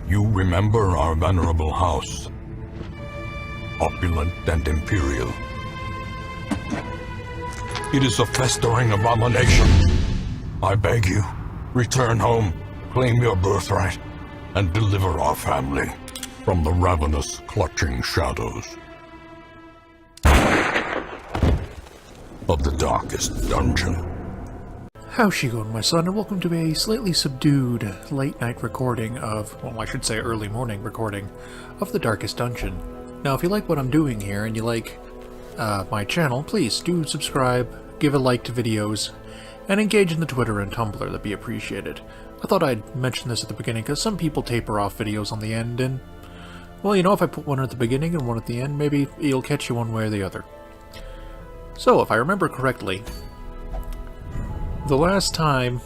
You remember our venerable house, opulent and imperial. It is a festering abomination. I beg you, return home, claim your birthright, and deliver our family from the ravenous, clutching shadows of the darkest dungeon. How's she going, my son, and welcome to a slightly subdued late-night recording of, well, I should say early morning recording, of The Darkest Dungeon. Now, if you like what I'm doing here, and you like my channel, please do subscribe, give a like to videos, and engage in the Twitter and Tumblr. That'd be appreciated. I thought I'd mention this at the beginning, because some people taper off videos on the end, and, well, you know, if I put one at the beginning and one at the end, maybe it'll catch you one way or the other. So, if I remember correctly, the last time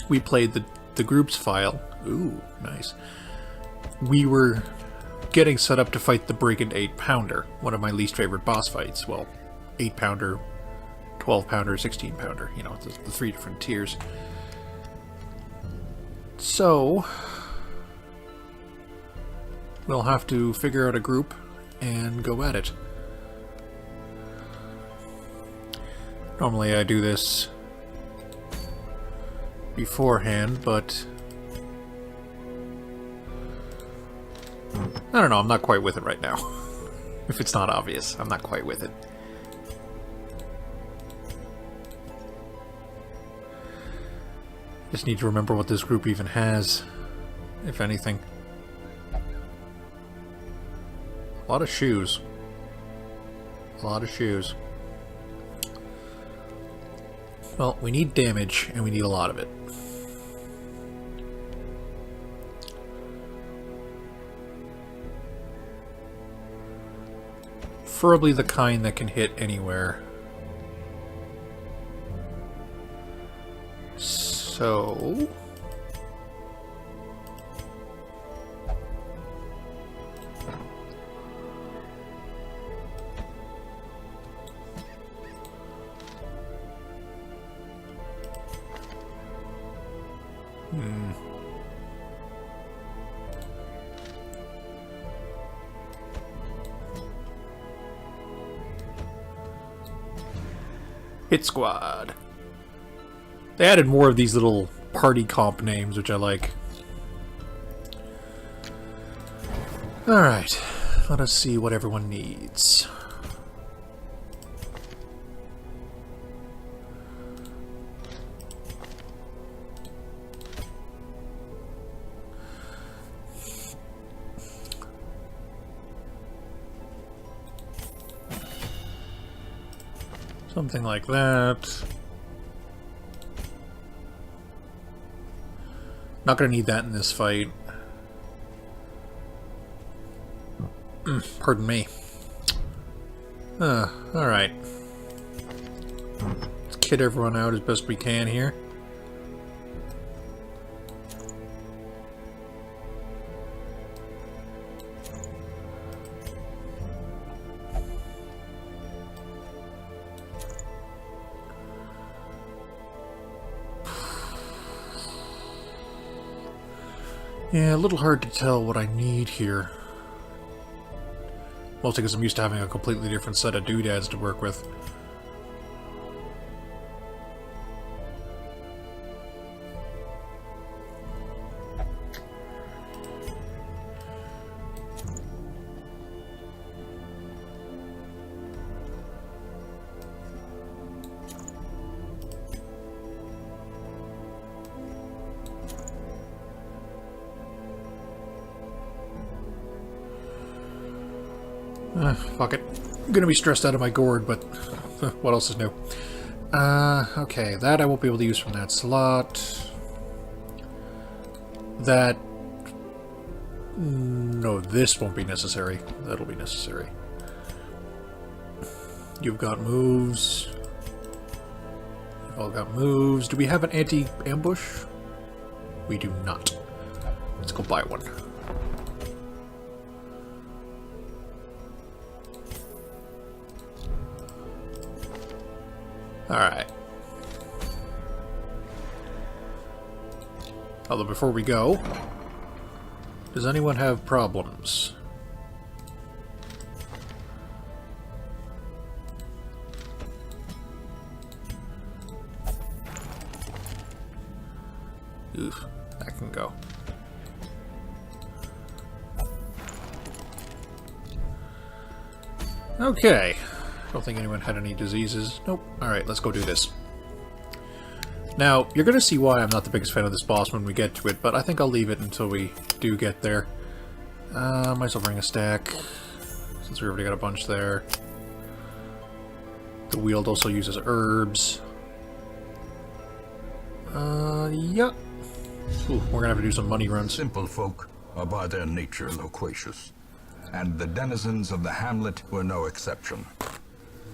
we played the groups file, ooh, nice, we were getting set up to fight the Brigand 8-pounder, one of my least favorite boss fights. Well, 8-pounder, 12-pounder, 16-pounder, you know, the three different tiers. So, we'll have to figure out a group and go at it. Normally I do this beforehand, but I don't know, I'm not quite with it right now. If it's not obvious, I'm not quite with it. Just need to remember what this group even has, if anything. A lot of shoes. A lot of shoes. Well, we need damage, and we need a lot of it. Preferably the kind that can hit anywhere. So... Hit Squad. They added more of these little party comp names, which I like. Alright, let us see what everyone needs. Something like that. Not gonna need that in this fight. Pardon me. Alright. Let's kit everyone out as best we can here. Yeah, a little hard to tell what I need here. Mostly because I'm used to having a completely different set of doodads to work with. Fuck it. I'm gonna be stressed out of my gourd, but what else is new? Okay, that I won't be able to use from that slot. That... No, this won't be necessary. That'll be necessary. You've got moves. You've all got moves. Do we have an anti-ambush? We do not. Let's go buy one. Alright. Although before we go, Does anyone have problems? Oof, that can go. Okay. Don't think anyone had any diseases. Nope. Alright, let's go do this. Now, you're going to see why I'm not the biggest fan of this boss when we get to it, but I think I'll leave it until we do get there. Might as well bring a stack, since we already got a bunch there. The wield also uses herbs. Yep. Ooh, we're gonna have to do some money runs. Simple folk are by their nature loquacious, and the denizens of the hamlet were no exception.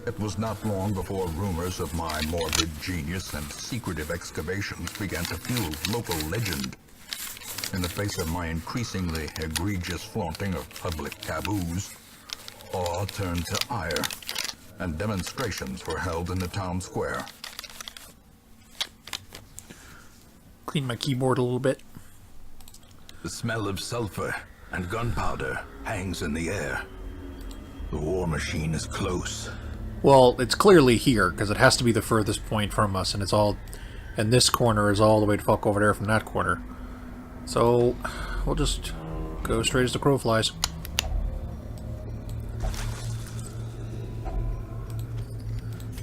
It was not long before rumors of my morbid genius and secretive excavations began to fuel local legend. In the face of my increasingly egregious flaunting of public taboos, awe turned to ire, and demonstrations were held in the town square. Clean my keyboard a little bit. The smell of sulfur and gunpowder hangs in the air. The war machine is close. Well, it's clearly here, because it has to be the furthest point from us, and it's all... And this corner is all the way to fuck over there from that corner. So, we'll just go straight as the crow flies.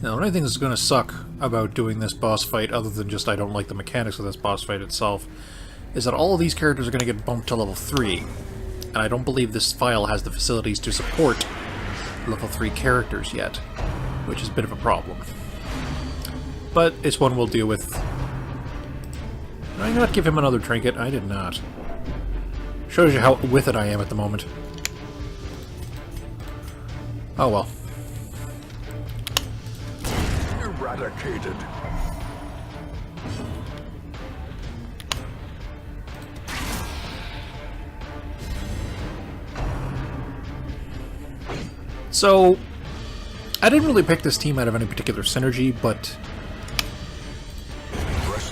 Now, the only thing that's going to suck about doing this boss fight, other than just I don't like the mechanics of this boss fight itself, is that all of these characters are going to get bumped to level 3. And I don't believe this file has the facilities to support level 3 characters yet, which is a bit of a problem. But it's one we'll deal with. Did I not give him another trinket? I did not. Shows you how with it I am at the moment. Oh well. Eradicated. So, I didn't really pick this team out of any particular synergy, but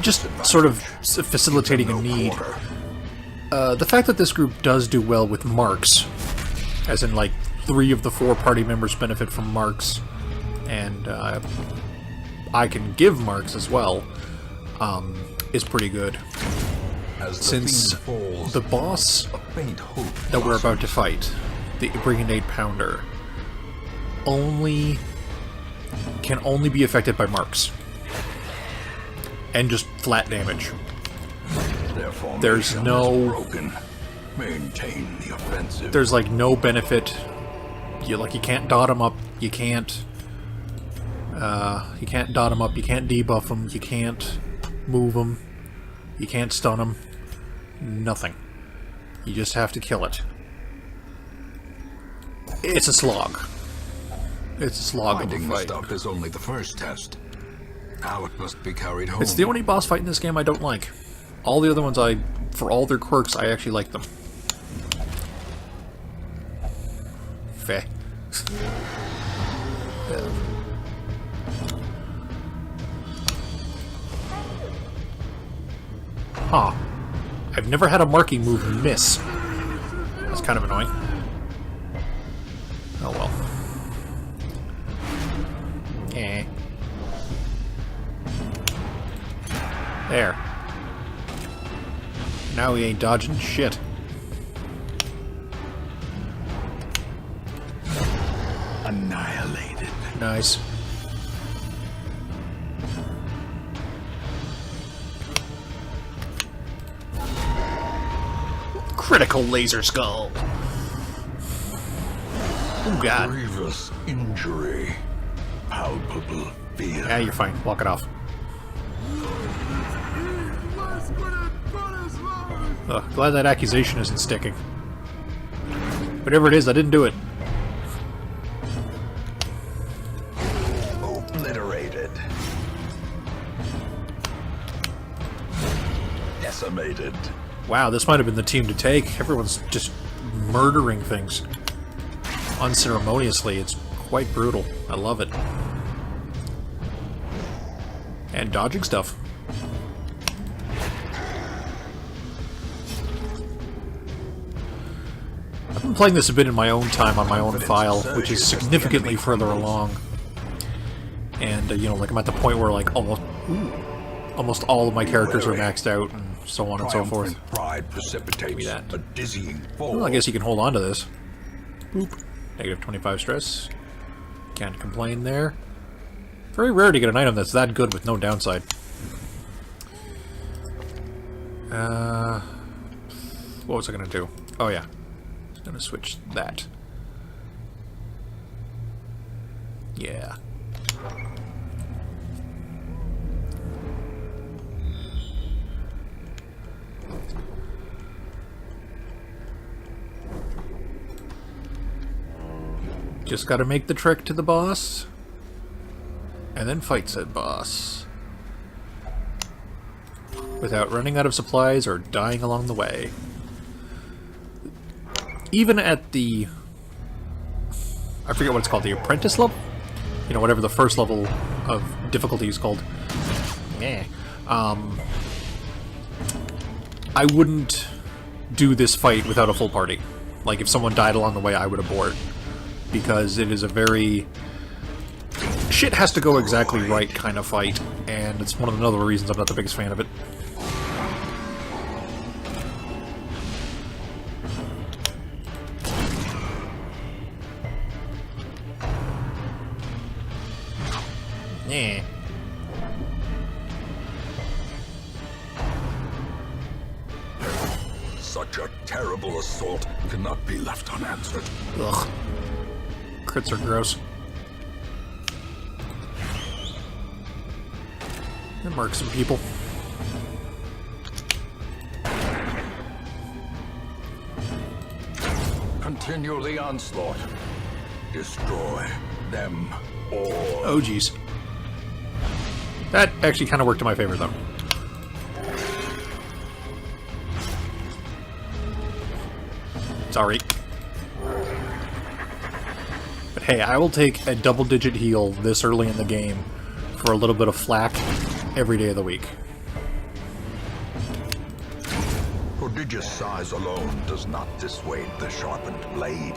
just sort of facilitating a need. The fact that this group does do well with marks, as in like 3 of the 4 party members benefit from marks, and I can give marks as well, is pretty good. Since the boss that we're about to fight, the Brigand Pounder, can only be affected by marks. And just flat damage. There's no... Maintain the offensive. There's like no benefit. You can't dot him up. You can't dot him up. You can't debuff him. You can't move him. You can't stun him. Nothing. You just have to kill it. It's a slog. It's a slog of a Finding the fight. stuff is only the first test. How it must be carried home. It's the only boss fight in this game I don't like. All the other ones, for all their quirks, I actually like them. Feh. Huh. I've never had a marking move miss. That's kind of annoying. Oh well. Eh. There. Now he ain't dodging shit. Annihilated. Nice. Critical laser skull. Oh god. Grievous injury. Palpable fear. Yeah, you're fine. Walk it off. Ugh, glad that accusation isn't sticking. Whatever it is, I didn't do it. Obliterated. Decimated. Wow, this might have been the team to take. Everyone's just murdering things unceremoniously. It's quite brutal. I love it. And dodging stuff. I'm playing this a bit in my own time on my own file, which is significantly further along. And, you know, like I'm at the point where like almost all of my characters are maxed out and so on and so forth. Pride precipitates a dizzying fall. Well, I guess you can hold on to this. Boop. Negative 25 stress. Can't complain there. Very rare to get an item that's that good with no downside. What was I gonna do? Oh yeah. I was gonna switch that. Yeah. Just gotta make the trek to the boss, and then fight said boss, without running out of supplies or dying along the way. Even at the... I forget what it's called, the apprentice level? You know, whatever the first level of difficulty is called. Yeah. I wouldn't do this fight without a full party. Like, if someone died along the way, I would abort. Because it is a very... shit has to go exactly right kind of fight, and it's one of the other reasons I'm not the biggest fan of it. Yeah. Such a terrible assault cannot be left unanswered. Ugh. Crits are gross. And mark some people. Continue the onslaught. Destroy them all. Oh, jeez. That actually kind of worked in my favor, though. Sorry. But hey, I will take a double-digit heal this early in the game for a little bit of flack every day of the week. Prodigious size alone does not dissuade the sharpened blade.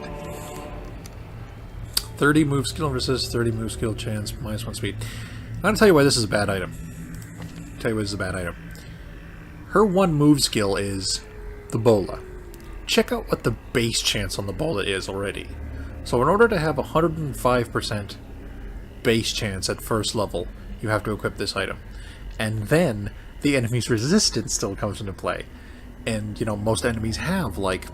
30 move skill resist, 30 move skill chance, -1 speed. I'm gonna tell you why this is a bad item. Tell you why this is a bad item. Her one move skill is the bola. Check out what the base chance on the bola is already. So in order to have 105% base chance at first level, you have to equip this item. And then the enemy's resistance still comes into play. And, you know, most enemies have like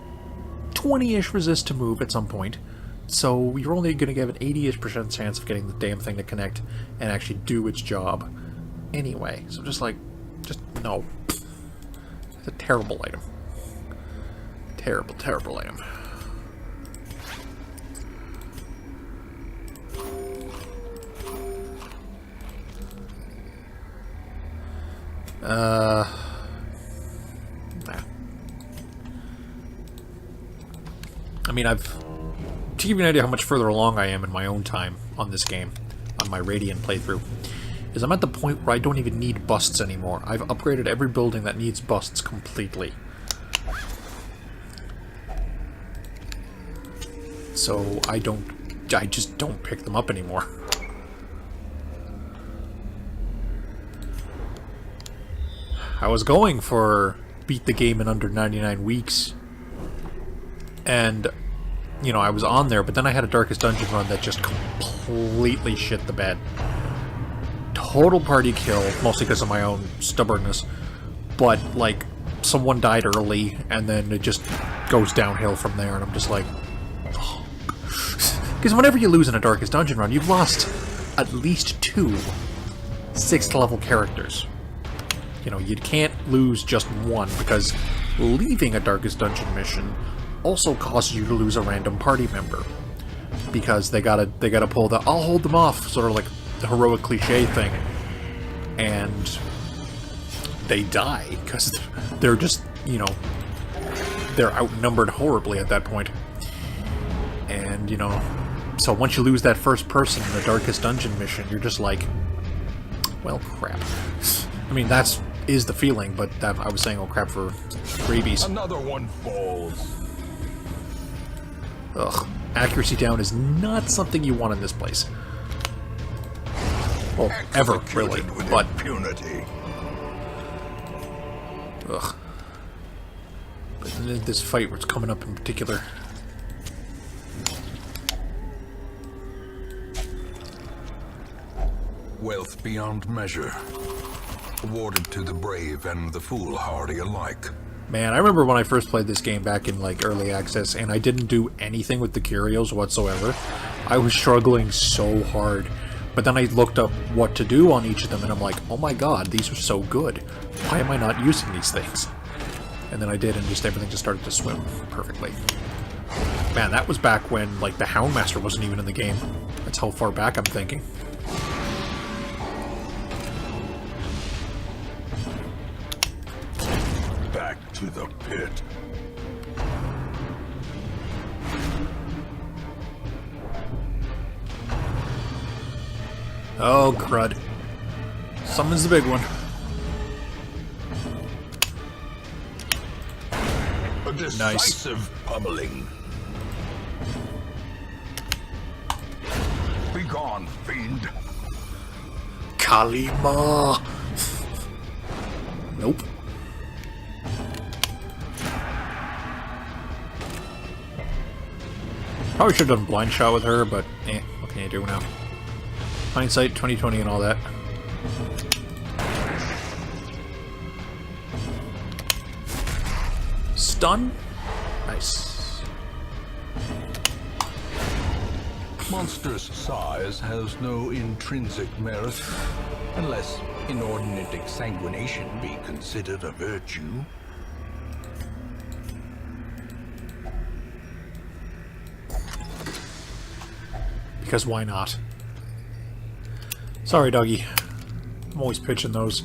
20-ish resist to move at some point. So you're only going to give an 80-ish% chance of getting the damn thing to connect and actually do its job anyway. So just no. It's a terrible item. Terrible, terrible item. Nah. I mean, to give you an idea how much further along I am in my own time on this game, on my Radiant playthrough, is I'm at the point where I don't even need busts anymore. I've upgraded every building that needs busts completely. So I just don't pick them up anymore. I was going for beat the game in under 99 weeks, and, you know, I was on there, but then I had a Darkest Dungeon run that just completely shit the bed. Total party kill, mostly because of my own stubbornness, but, like, someone died early, and then it just goes downhill from there, and I'm just like... Because whenever you lose in a Darkest Dungeon run, you've lost at least 2 6th level characters. You know, you can't lose just one, because leaving a Darkest Dungeon mission also causes you to lose a random party member. Because they gotta pull the "I'll hold them off" sort of like the heroic cliche thing. And they die, because they're just, you know, they're outnumbered horribly at that point. And, you know, so once you lose that first person in the Darkest Dungeon mission, you're just like, well, crap. I mean, is the feeling, but I was saying, oh crap, for rabies. Another one falls. Ugh. Accuracy down is not something you want in this place. Well, ever, really. But impunity. ugh. But this fight was coming up in particular. Wealth beyond measure, awarded to the brave and the foolhardy alike. Man, I remember when I first played this game back in, like, early access, and I didn't do anything with the curios whatsoever. I was struggling so hard. But then I looked up what to do on each of them, and I'm like, oh my god, these are so good. Why am I not using these things? And then I did, and just everything just started to swim perfectly. Man, that was back when, like, the Houndmaster wasn't even in the game. That's how far back I'm thinking. Back to the pit. Oh, crud. Summons the big one. A decisive pummeling. Begone, fiend. Kalima! Nope. Probably should have done blind shot with her, but what can you do now? Hindsight, 2020 and all that. Stun? Nice. Monstrous size has no intrinsic merit, unless inordinate exsanguination be considered a virtue. Because why not? Sorry, doggy. I'm always pitching those.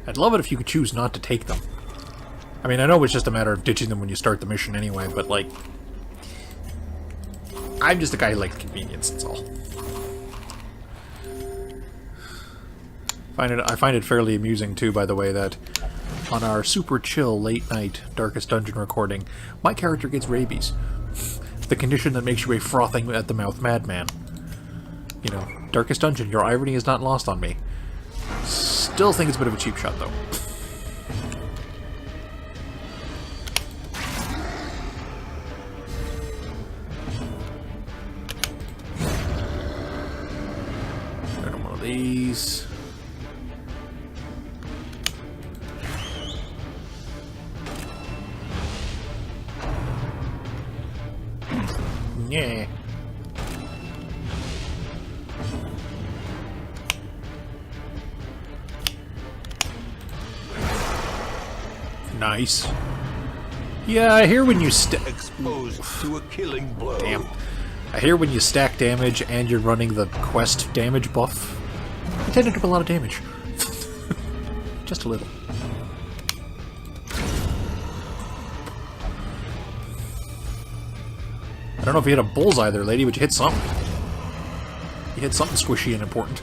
I'd love it if you could choose not to take them. I mean, I know it's just a matter of ditching them when you start the mission anyway, but, like... I'm just a guy who likes convenience, that's all. I find it fairly amusing, too, by the way, that on our super chill late-night Darkest Dungeon recording, my character gets rabies. The condition that makes you a frothing-at-the-mouth madman. You know, Darkest Dungeon, your irony is not lost on me. Still think it's a bit of a cheap shot, though. One of these. Yeah. Nice. Yeah, I hear when you Exposed to a killing blow. Damn. I hear when you stack damage and you're running the quest damage buff, you tend to do a lot of damage. Just a little. I don't know if you hit a bullseye there, lady, but you hit something. You hit something squishy and important.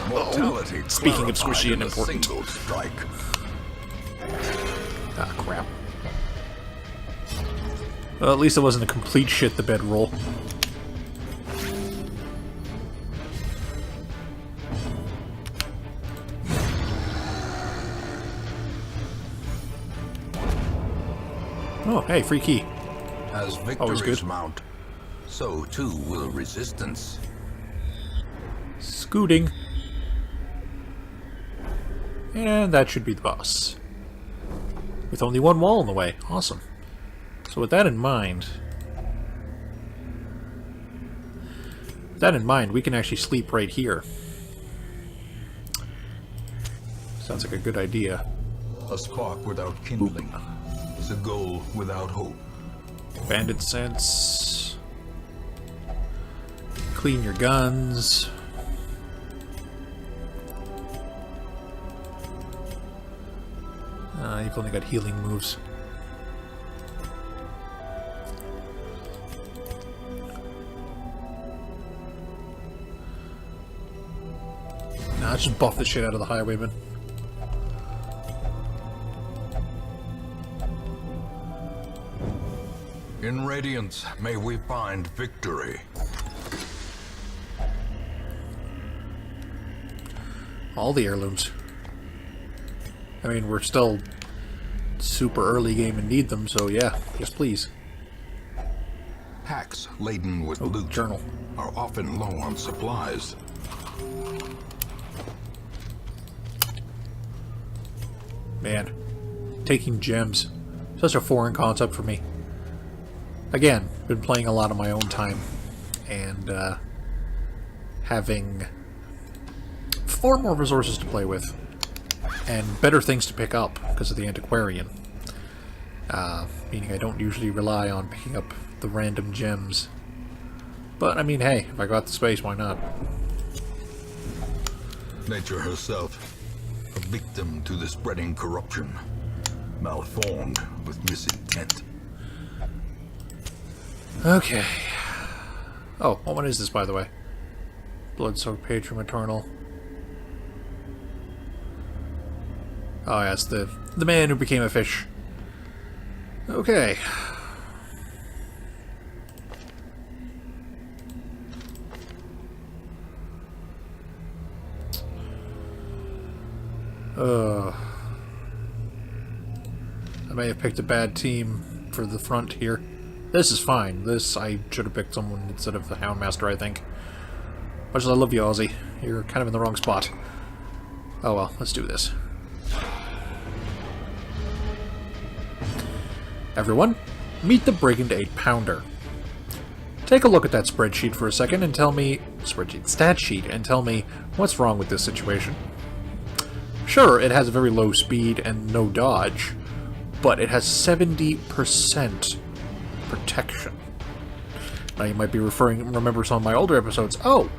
Mortality. Speaking of squishy and important. Single strike. Ah, crap. Well, at least it wasn't a complete shit the bed roll. Oh, hey, free key. As Always victories good. mount, so too will resistance. Scooting. And that should be the boss. With only one wall in the way. Awesome. So with that in mind... we can actually sleep right here. Sounds like a good idea. A spark without kindling is a goal without hope. Bandit sense. Clean your guns. You've only got healing moves. Nah, let's just buff the shit out of the highwayman. In Radiance, may we find victory. All the heirlooms. I mean, we're still super early game and need them, so yeah, yes please. Packs laden with loot Journal. are often low on supplies. Man, taking gems. Such a foreign concept for me. Again, been playing a lot on my own time, and having far more resources to play with, and better things to pick up because of the antiquarian. Meaning I don't usually rely on picking up the random gems. But, I mean, hey, if I got the space, why not? Nature herself, a victim to the spreading corruption, malformed with misintent. Okay. Oh, what one is this, by the way? Blood-soaked page from Eternal. Oh, yes, the man who became a fish. Okay. I may have picked a bad team for the front here. This is fine. This, I should have picked someone instead of the Houndmaster, I think. Much as I love you, Ozzy, you're kind of in the wrong spot. Oh well, let's do this. Everyone, meet the Brigand 8-pounder. Take a look at that spreadsheet for a second and tell me... stat sheet, and tell me what's wrong with this situation. Sure, it has a very low speed and no dodge, but it has 70% protection. Now you might be remember some of my older episodes. Oh,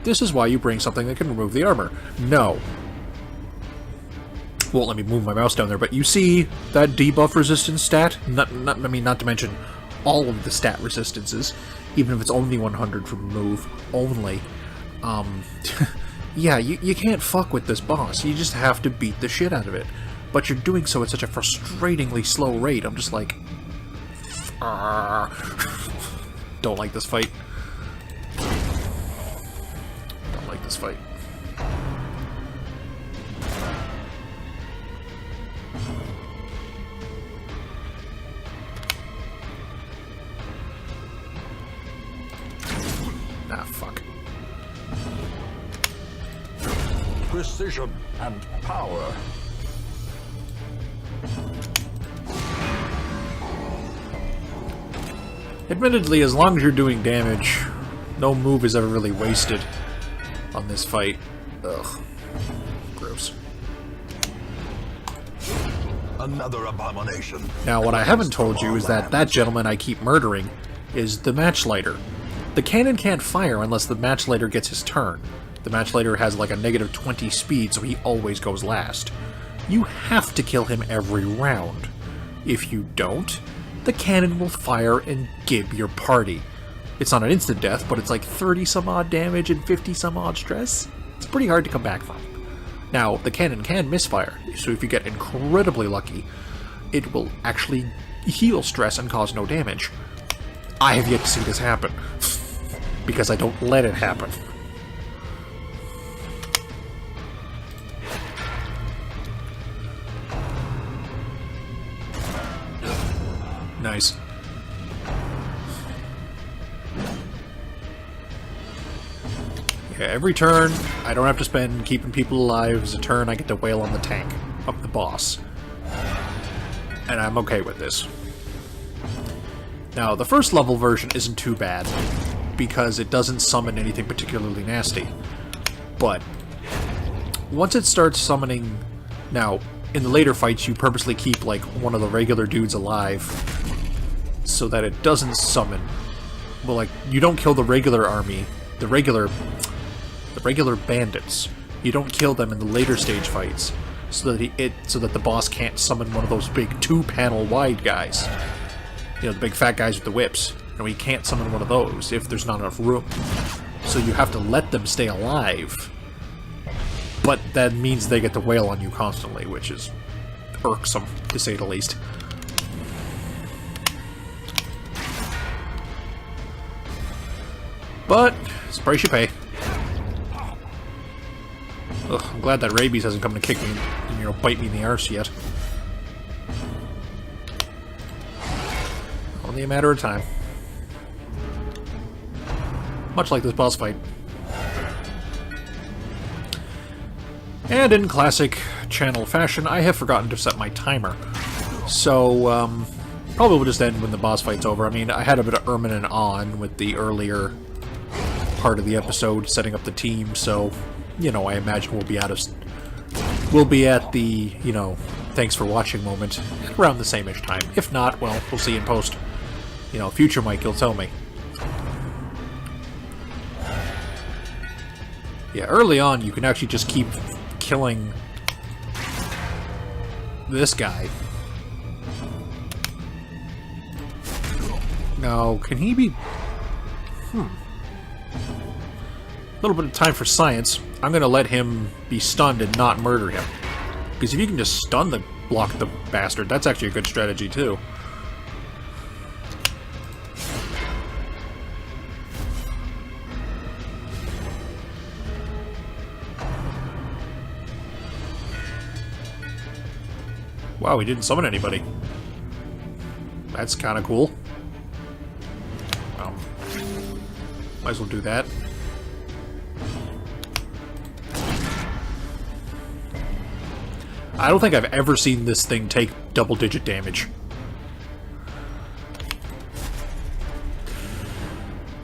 this is why you bring something that can remove the armor. No. Won't let me move my mouse down there, but you see that debuff resistance stat? Not to mention all of the stat resistances, even if it's only 100 for move, only. Yeah, you can't fuck with this boss. You just have to beat the shit out of it. But you're doing so at such a frustratingly slow rate. I'm just like... Don't like this fight. Don't like this fight. Ah, fuck. Precision and power. Admittedly, as long as you're doing damage, no move is ever really wasted on this fight. Ugh. Gross. Another abomination. Now, what I haven't told you is that that gentleman I keep murdering is the matchlighter. The cannon can't fire unless the matchlighter gets his turn. The matchlighter has like a -20 speed, so he always goes last. You have to kill him every round. If you don't, the cannon will fire and gib your party. It's not an instant death, but it's like 30 some odd damage and 50 some odd stress. It's pretty hard to come back from. Now, the cannon can misfire, so if you get incredibly lucky, it will actually heal stress and cause no damage. I have yet to see this happen, because I don't let it happen. Nice. Yeah, every turn, I don't have to spend keeping people alive. As a turn, I get to wail on the tank of the boss. And I'm okay with this. Now, the first level version isn't too bad, because it doesn't summon anything particularly nasty. But once it starts summoning... Now, in the later fights, you purposely keep, like, one of the regular dudes alive, so that it doesn't summon. Well, like, you don't kill the regular army, the regular bandits. You don't kill them in the later stage fights, so that the boss can't summon one of those big 2-panel wide guys. You know, the big fat guys with the whips. No, he can't summon one of those if there's not enough room. So you have to let them stay alive but that means they get to wail on you constantly, which is irksome, to say the least. But it's the price you pay. Ugh, I'm glad that rabies hasn't come to kick me, and, bite me in the arse yet. Only a matter of time. Much like this boss fight. And in classic channel fashion, I have forgotten to set my timer. So, probably will just end when the boss fight's over. I mean, I had a bit of Erminen on with the earlier part of the episode, setting up the team, so, I imagine we'll be at the, thanks for watching moment around the same-ish time. If not, well, we'll see in post. Future Mike, he'll tell me. Yeah, early on, you can actually just keep killing this guy. Now, can he be... A little bit of time for science. I'm going to let him be stunned and not murder him. Because if you can just block the bastard, that's actually a good strategy, too. Wow, he didn't summon anybody. That's kind of cool. Might as well do that. I don't think I've ever seen this thing take double-digit damage.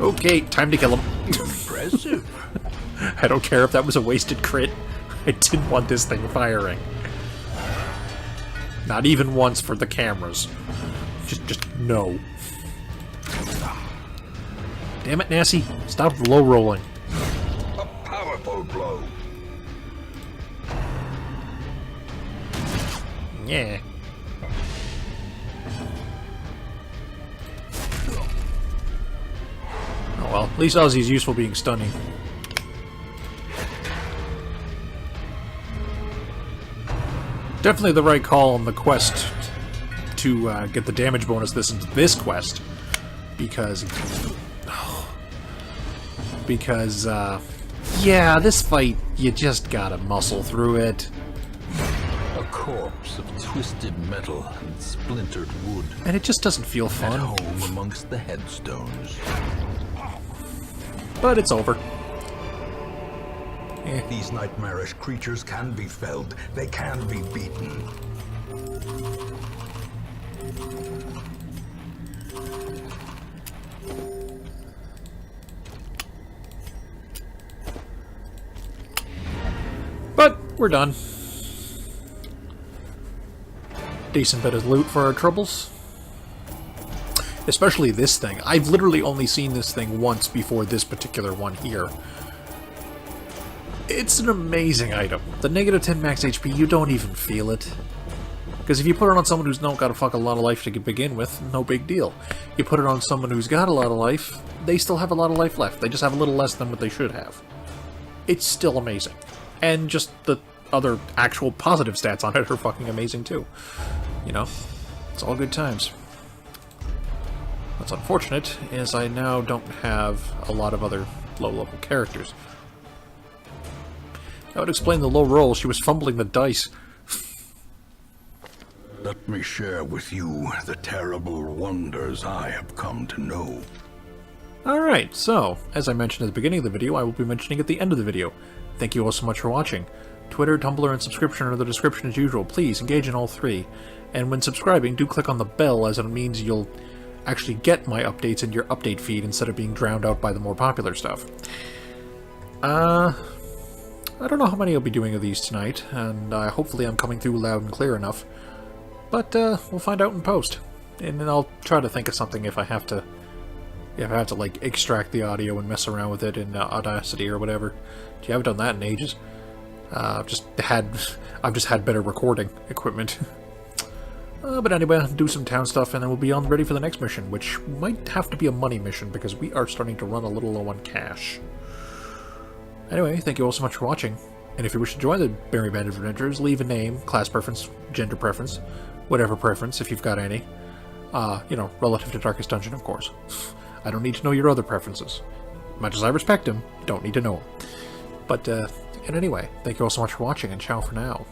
Okay, time to kill him. Impressive. I don't care if that was a wasted crit. I didn't want this thing firing. Not even once for the cameras. Just no. Damn it, Nassie. Stop low rolling. A powerful blow. Yeah. Oh well, at least Ozzy's useful being stunning. Definitely the right call on the quest to get the damage bonus into this quest, because yeah, this fight you just gotta muscle through it. A corpse of twisted metal and splintered wood, And it just doesn't feel at fun. home amongst the headstones. But it's over. These nightmarish creatures can be felled. They can be beaten. But we're done. Decent bit of loot for our troubles. Especially this thing. I've literally only seen this thing once before this particular one here. It's an amazing item. The negative 10 max HP, you don't even feel it. Because if you put it on someone who's not got a lot of life to begin with, no big deal. You put it on someone who's got a lot of life, they still have a lot of life left. They just have a little less than what they should have. It's still amazing. And just the other actual positive stats on it are fucking amazing too. It's all good times. What's unfortunate is I now don't have a lot of other low-level characters. That would explain the low roll. She was fumbling the dice. Let me share with you the terrible wonders I have come to know. Alright, so, as I mentioned at the beginning of the video, I will be mentioning at the end of the video. Thank you all so much for watching. Twitter, Tumblr, and subscription are in the description as usual. Please engage in all three. And when subscribing, do click on the bell, as it means you'll actually get my updates in your update feed instead of being drowned out by the more popular stuff. I don't know how many I'll be doing of these tonight, and hopefully I'm coming through loud and clear enough. But we'll find out in post. And then I'll try to think of something if I have to like extract the audio and mess around with it in Audacity or whatever. Gee, I haven't done that in ages. I've just had better recording equipment. But anyway, I'll do some town stuff and then we'll be on ready for the next mission, which might have to be a money mission because we are starting to run a little low on cash. Anyway, thank you all so much for watching, And if you wish to join the Merry Band of Adventurers, leave a name, class preference, gender preference, whatever preference, if you've got any. Relative to Darkest Dungeon, of course. I don't need to know your other preferences. Much as I respect them, don't need to know them. But, and anyway, thank you all so much for watching, and ciao for now.